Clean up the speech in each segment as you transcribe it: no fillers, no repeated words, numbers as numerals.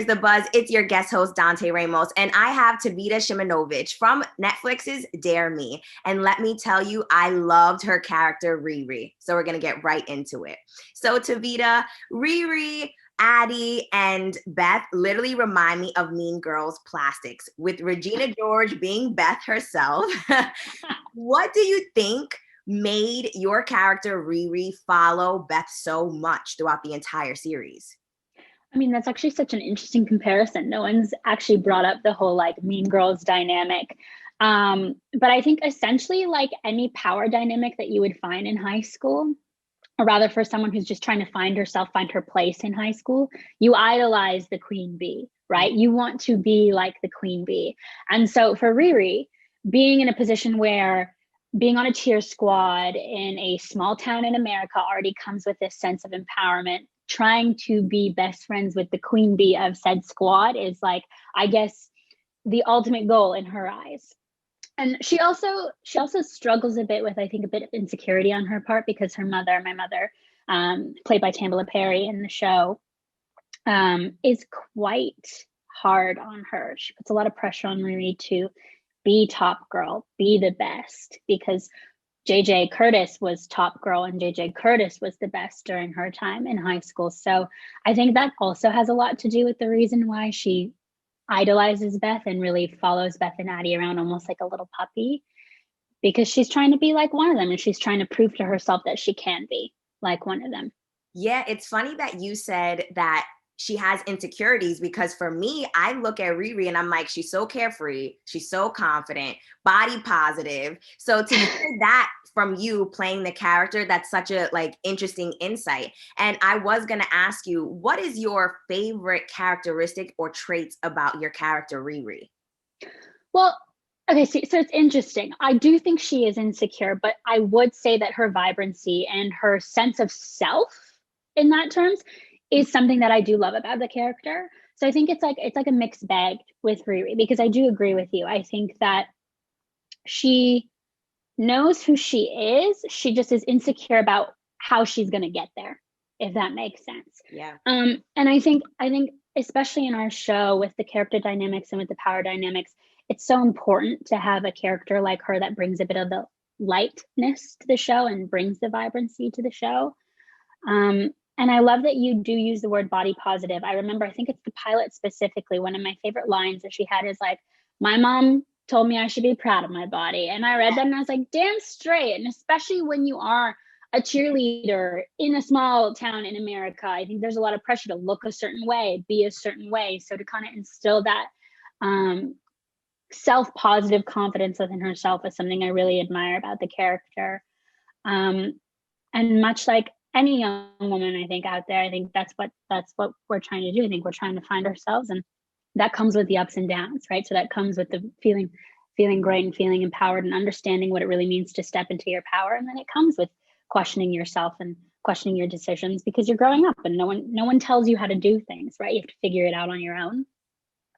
the Buzz? It's your guest host, Dantee Ramos, and I have Taveeta Szymanowicz from Netflix's Dare Me. And let me tell you, I loved her character, Riri. So we're going to get right into it. So Taveeta, Riri, Addie, and Beth literally remind me of Mean Girls plastics, with Regina George being Beth herself. What do you think made your character Riri follow Beth so much throughout the entire series? I mean, that's actually such an interesting comparison. No one's actually brought up the whole like Mean Girls dynamic. But I think essentially like any power dynamic that you would find in high school, or rather for someone who's just trying to find herself, find her place in high school, you idolize the queen bee, right? You want to be like the queen bee. And so for Riri, being in a position where being on a cheer squad in a small town in America already comes with this sense of empowerment. Trying to be best friends with the queen bee of said squad is like, I guess, the ultimate goal in her eyes. And she also struggles a bit with, I think, a bit of insecurity on her part, because her mother, my mother, played by Tamala Perry in the show, is quite hard on her. She puts a lot of pressure on Riri to be top girl, be the best, because JJ Curtis was top girl and JJ Curtis was the best during her time in high school. So I think that also has a lot to do with the reason why she idolizes Beth and really follows Beth and Addie around almost like a little puppy, because she's trying to be like one of them and she's trying to prove to herself that she can be like one of them. Yeah, it's funny that you said that she has insecurities, because for me, I look at Riri and I'm like, she's so carefree, she's so confident, body positive. So to hear that from you playing the character, that's such a like interesting insight. And I was going to ask you, what is your favorite characteristic or traits about your character, Riri? Well, okay, so it's interesting. I do think she is insecure, but I would say that her vibrancy and her sense of self in that terms is something that I do love about the character. So I think it's like a mixed bag with Riri, because I do agree with you. I think that she knows who she is. She just is insecure about how she's going to get there, if that makes sense. Yeah. And I think especially in our show with the character dynamics and with the power dynamics, it's so important to have a character like her that brings a bit of the lightness to the show and brings the vibrancy to the show. And I love that you do use the word body positive. I remember, I think it's the pilot specifically, one of my favorite lines that she had is like, my mom told me I should be proud of my body. And I read that and I was like, damn straight. And especially when you are a cheerleader in a small town in America, I think there's a lot of pressure to look a certain way, be a certain way. So to kind of instill that self-positive confidence within herself is something I really admire about the character. And much like any young woman, I think, out there, I think that's what we're trying to do. I think we're trying to find ourselves, and that comes with the ups and downs, right? So that comes with the feeling great and feeling empowered and understanding what it really means to step into your power. And then it comes with questioning yourself and questioning your decisions, because you're growing up and no one tells you how to do things, right? You have to figure it out on your own.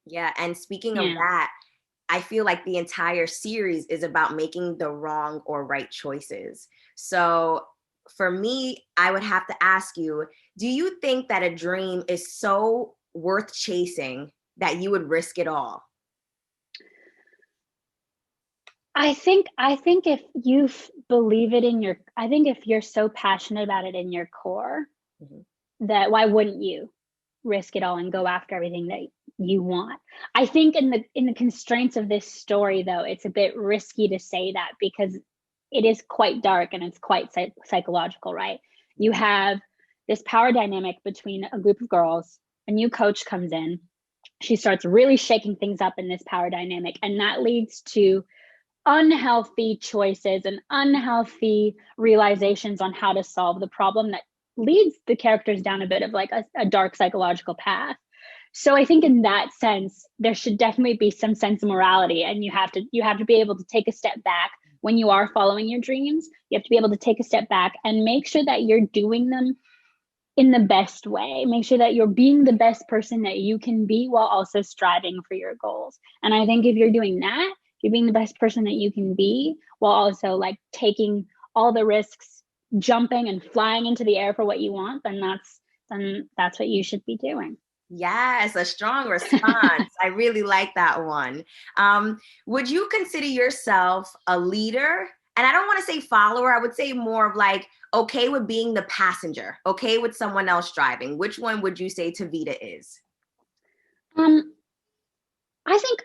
Yeah. And speaking of that, I feel like the entire series is about making the wrong or right choices. So for me, I would have to ask you, do you think that a dream is so worth chasing that you would risk it all? I think if you believe it in I think if you're so passionate about it in your core, that why wouldn't you risk it all and go after everything that you want? I think in the constraints of this story, though, it's a bit risky to say that, because it is quite dark and it's quite psychological, right? You have this power dynamic between a group of girls. A new coach comes in. She starts really shaking things up in this power dynamic, and that leads to unhealthy choices and unhealthy realizations on how to solve the problem that leads the characters down a bit of like a dark psychological path. So I think in that sense, there should definitely be some sense of morality, and you have to be able to take a step back when you are following your dreams. You have to be able to take a step back and make sure that you're doing them in the best way. Make sure that you're being the best person that you can be while also striving for your goals. And I think if you're doing that, you're being the best person that you can be while also like taking all the risks, jumping and flying into the air for what you want, then that's what you should be doing. Yes, a strong response. I really like that one. Would you consider yourself a leader? And I don't want to say follower. I would say more of like okay with being the passenger, okay with someone else driving. Which one would you say Taveeta is? Um, I think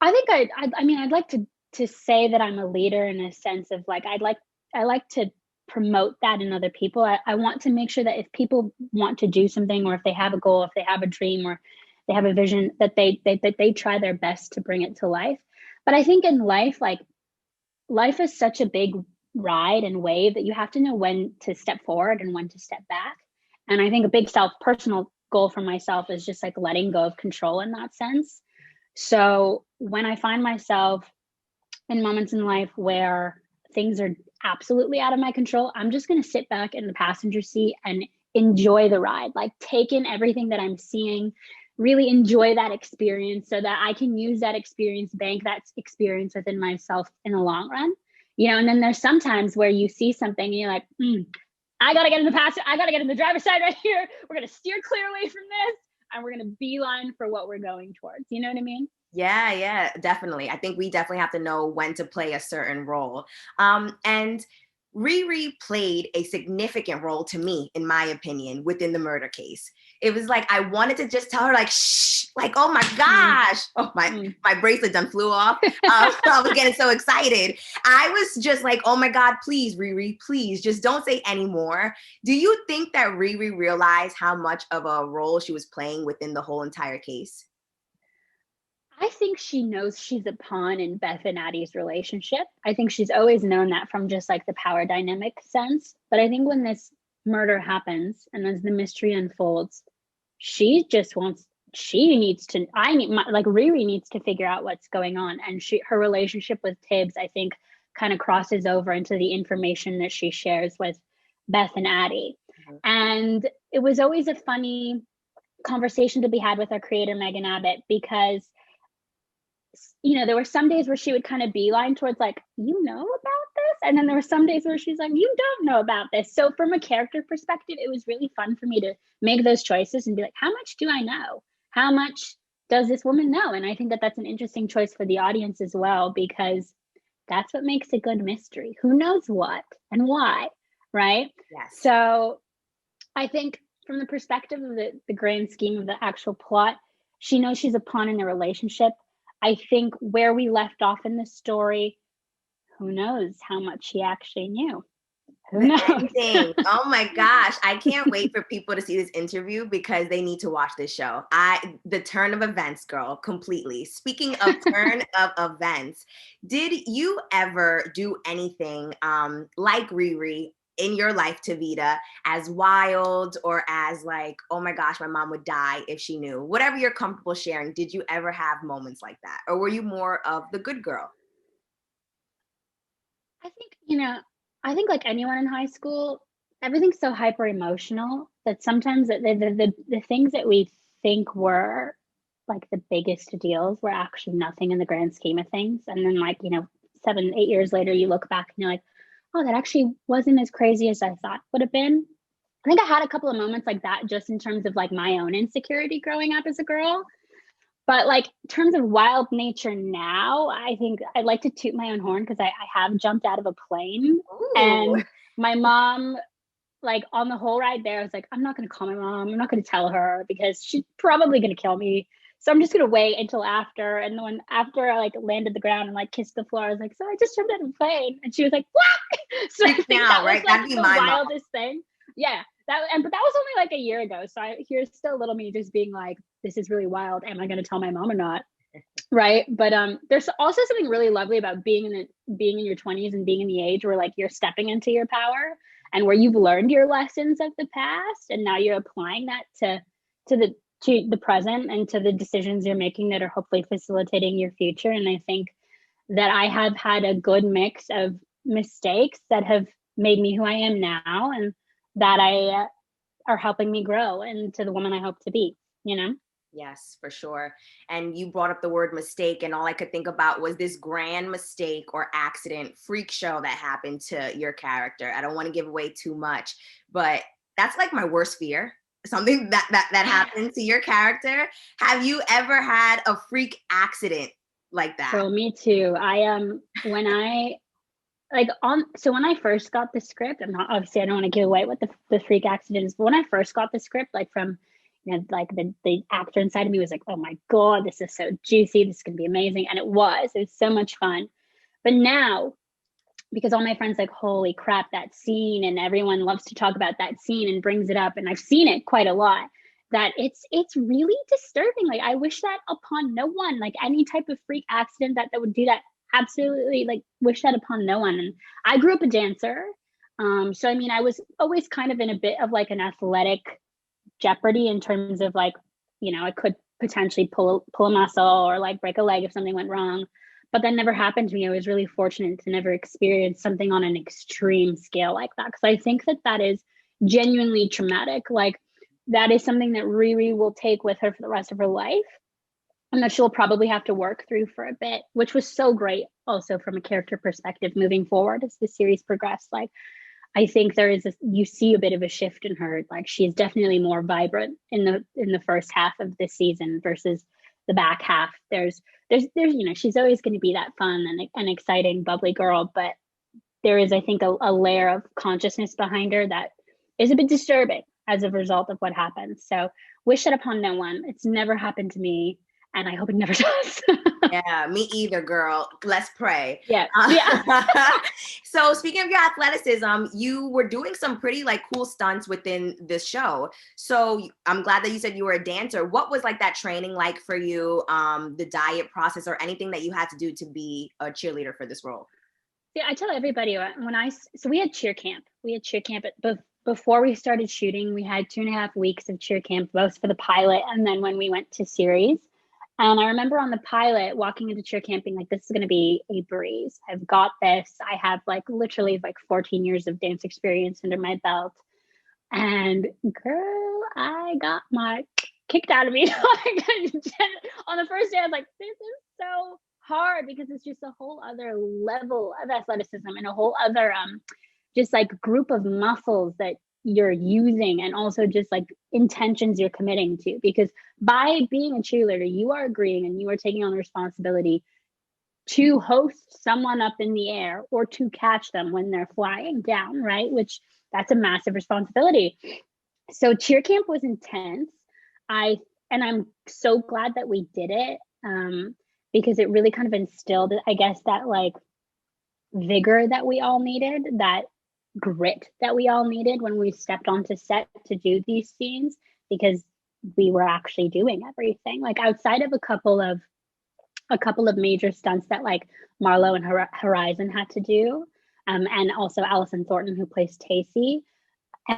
I mean I'd like to say that I'm a leader in a sense of like I like to promote that in other people. I want to make sure that if people want to do something, or if they have a goal, if they have a dream, or they have a vision, that they try their best to bring it to life. But I think in life, like life is such a big ride and wave that you have to know when to step forward and when to step back. And I think a big personal goal for myself is just like letting go of control in that sense. So when I find myself in moments in life where things are absolutely out of my control, I'm just going to sit back in the passenger seat and enjoy the ride, like take in everything that I'm seeing, really enjoy that experience so that I can use that experience, bank that experience within myself in the long run. And then there's sometimes where you see something and you're like, I got to get in the passenger, I got to get in the driver's side right here. We're going to steer clear away from this and we're going to beeline for what we're going towards. You know what I mean? Yeah, definitely. I think we definitely have to know when to play a certain role. And Riri played a significant role to me, in my opinion, within the murder case. It was like I wanted to just tell her, like, shh, like, oh my gosh, oh my bracelet done flew off. I was getting so excited. I was just like, oh my God, please, Riri, please, just don't say any more. Do you think that Riri realized how much of a role she was playing within the whole entire case? I think she knows she's a pawn in Beth and Addie's relationship. I think she's always known that from just like the power dynamic sense. But I think when this murder happens and as the mystery unfolds, she just wants, she needs to, like Riri needs to figure out what's going on. And her relationship with Tibbs, I think, kind of crosses over into the information that she shares with Beth and Addie. Mm-hmm. And it was always a funny conversation to be had with our creator, Megan Abbott, because there were some days where she would kind of beeline towards like, you know about this? And then there were some days where she's like, you don't know about this. So from a character perspective, it was really fun for me to make those choices and be like, how much do I know? How much does this woman know? And I think that that's an interesting choice for the audience as well, because that's what makes a good mystery. Who knows what and why, right? Yes. So I think from the perspective of the grand scheme of the actual plot, she knows she's a pawn in a relationship. I think where we left off in the story, who knows how much she actually knew. Who knows? Ending. Oh my gosh. I can't wait for people to see this interview because they need to watch this show. The turn of events, girl, completely. Speaking of turn of events, did you ever do anything like Riri in your life, Taveeta, as wild or as like, oh my gosh, my mom would die if she knew? Whatever you're comfortable sharing, did you ever have moments like that? Or were you more of the good girl? I think, I think like anyone in high school, everything's so hyper emotional that sometimes the things that we think were like the biggest deals were actually nothing in the grand scheme of things. And then like, 7, 8 years later, you look back and you're like, oh, that actually wasn't as crazy as I thought would have been. I think I had a couple of moments like that just in terms of like my own insecurity growing up as a girl. But like in terms of wild nature now, I think I'd like to toot my own horn because I have jumped out of a plane. Ooh. And my mom, like on the whole ride there, I was like, I'm not going to call my mom. I'm not going to tell her because she's probably going to kill me. So I'm just going to wait until after. And then after I like landed the ground and like kissed the floor, I was like, so I just jumped out of a plane. And she was like, what? So I think that was like the wildest thing. Yeah. But that was only like a year ago. So here's still little me just being like, this is really wild. Am I going to tell my mom or not? Right. But there's also something really lovely about being in your 20s and being in the age where like you're stepping into your power and where you've learned your lessons of the past and now you're applying that to the present and to the decisions you're making that are hopefully facilitating your future. And I think that I have had a good mix of mistakes that have made me who I am now and that I are helping me grow into the woman I hope to be, Yes, for sure. And you brought up the word mistake, and all I could think about was this grand mistake or accident, freak show that happened to your character. I don't want to give away too much, but that's like my worst fear. something that happened to your character. Have you ever had a freak accident like that? Girl, me too. When I when I first got the script, I'm not, obviously I don't want to give away what the freak accident is, but when I first got the script, like from, like the actor inside of me was like, oh my God, this is so juicy. This is going to be amazing. And it was so much fun. But now, because all my friends like, holy crap, that scene, and everyone loves to talk about that scene and brings it up, and I've seen it quite a lot, that it's really disturbing. Like, I wish that upon no one, like any type of freak accident that would do that. Absolutely, like, wish that upon no one. And I grew up a dancer. So I mean, I was always kind of in a bit of like an athletic jeopardy in terms of like, I could potentially pull a muscle or like break a leg if something went wrong. But that never happened to me. I was really fortunate to never experience something on an extreme scale like that. Because I think that is genuinely traumatic. Like, that is something that Riri will take with her for the rest of her life, and that she'll probably have to work through for a bit, which was so great also from a character perspective moving forward as the series progressed. Like, I think you see a bit of a shift in her. Like, she is definitely more vibrant in the first half of this season versus the back half. There's she's always going to be that fun and exciting, bubbly girl, but there is, I think, a layer of consciousness behind her that is a bit disturbing as a result of what happened. So wish that upon no one. It's never happened to me, and I hope it never does. Yeah, me either, girl. Let's pray. Yeah. So speaking of your athleticism, you were doing some pretty like cool stunts within this show. So I'm glad that you said you were a dancer. What was like that training like for you? The diet process or anything that you had to do to be a cheerleader for this role? Yeah, I tell everybody so we had cheer camp. Before we started shooting. We had 2.5 weeks of cheer camp, both for the pilot and then when we went to series. And I remember on the pilot walking into cheer camp being like, this is going to be a breeze. I've got this. I have like literally like 14 years of dance experience under my belt. And girl, I got my kicked out of me. On the first day, I was like, this is so hard because it's just a whole other level of athleticism and a whole other just like group of muscles that you're using, and also just like intentions you're committing to, because by being a cheerleader, you are agreeing and you are taking on the responsibility to host someone up in the air or to catch them when they're flying down, right? Which that's a massive responsibility. So cheer camp was intense. I'm so glad that we did it, because it really kind of instilled, I guess, that like vigor that we all needed, that grit that we all needed when we stepped onto set to do these scenes, because we were actually doing everything. Like, outside of a couple of major stunts that like Marlo and Horizon had to do, and also Allison Thornton, who plays Tacy,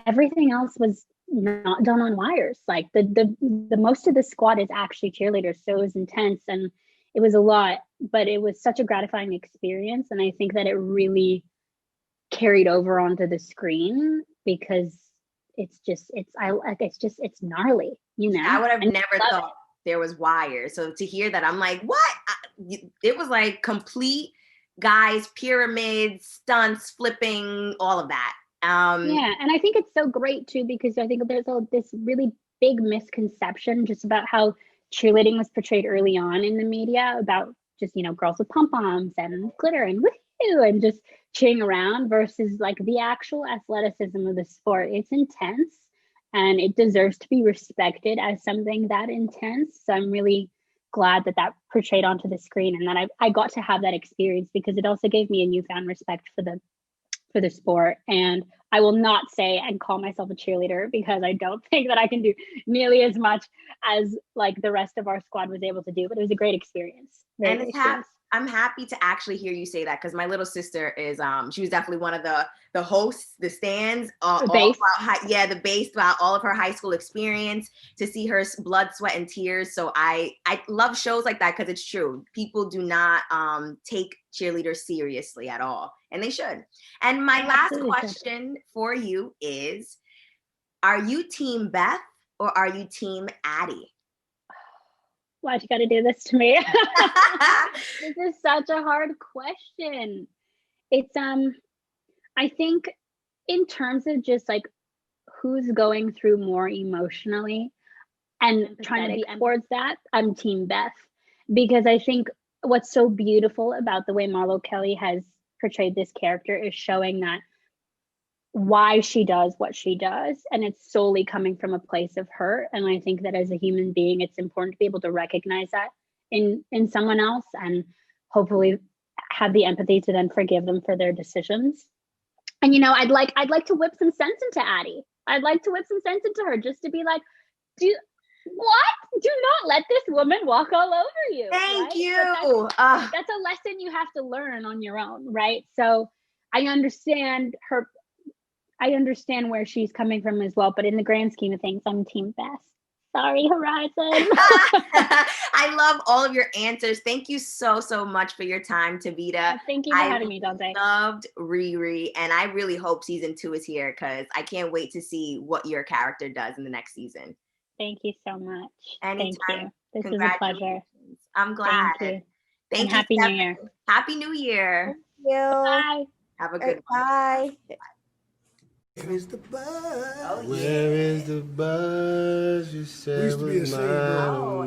everything else was not done on wires. Like the most of the squad is actually cheerleaders, so it was intense and it was a lot, but it was such a gratifying experience, and I think that it really carried over onto the screen because it's gnarly, I would have never thought there was wires. So to hear that, I'm like, what? It was like complete guys, pyramids, stunts, flipping, all of that. Yeah, and I think it's so great too, because I think there's this really big misconception just about how cheerleading was portrayed early on in the media, about just girls with pom-poms and glitter and woohoo and just cheering around, versus like the actual athleticism of the sport. It's intense and it deserves to be respected as something that intense. So I'm really glad that portrayed onto the screen, and that I got to have that experience, because it also gave me a newfound respect for the sport. And I will not say and call myself a cheerleader, because I don't think that I can do nearly as much as like the rest of our squad was able to do, but it was a great experience. I'm happy to actually hear you say that, because my little sister is she was definitely one of the hosts, the stands, the base throughout all of her high school experience, to see her blood, sweat, and tears. So I love shows like that, because it's true. People do not take cheerleaders seriously at all, and they should. And my last question for you is, are you team Beth or are you team Addie? Why'd you got to do this to me? This is such a hard question. It's I think in terms of just like who's going through more emotionally and trying to be towards that, I'm team Beth. Because I think what's so beautiful about the way Marlo Kelly has portrayed this character is showing that why she does what she does, and it's solely coming from a place of hurt. And I think that as a human being, it's important to be able to recognize that in someone else, and hopefully have the empathy to then forgive them for their decisions. And I'd like to whip some sense into Addie. I'd like to whip some sense into her, just to be like, do not let this woman walk all over you. Thank you. That's a lesson you have to learn on your own, right? So I understand where she's coming from as well, but in the grand scheme of things, I'm team Beth. Sorry, Horizon. I love all of your answers. Thank you so much for your time, Taveeta. Thank you for having me, Dantee. I loved Riri, and I really hope season 2 is here, because I can't wait to see what your character does in the next season. Thank you so much. Anytime. Thank you. This is a pleasure. I'm glad. Thank you. Thank you. Happy New Year. Happy New Year. Thank you. Bye. Have a good one. Bye. Where is the buzz? Oh, yeah. Where is the buzz? You said was mine.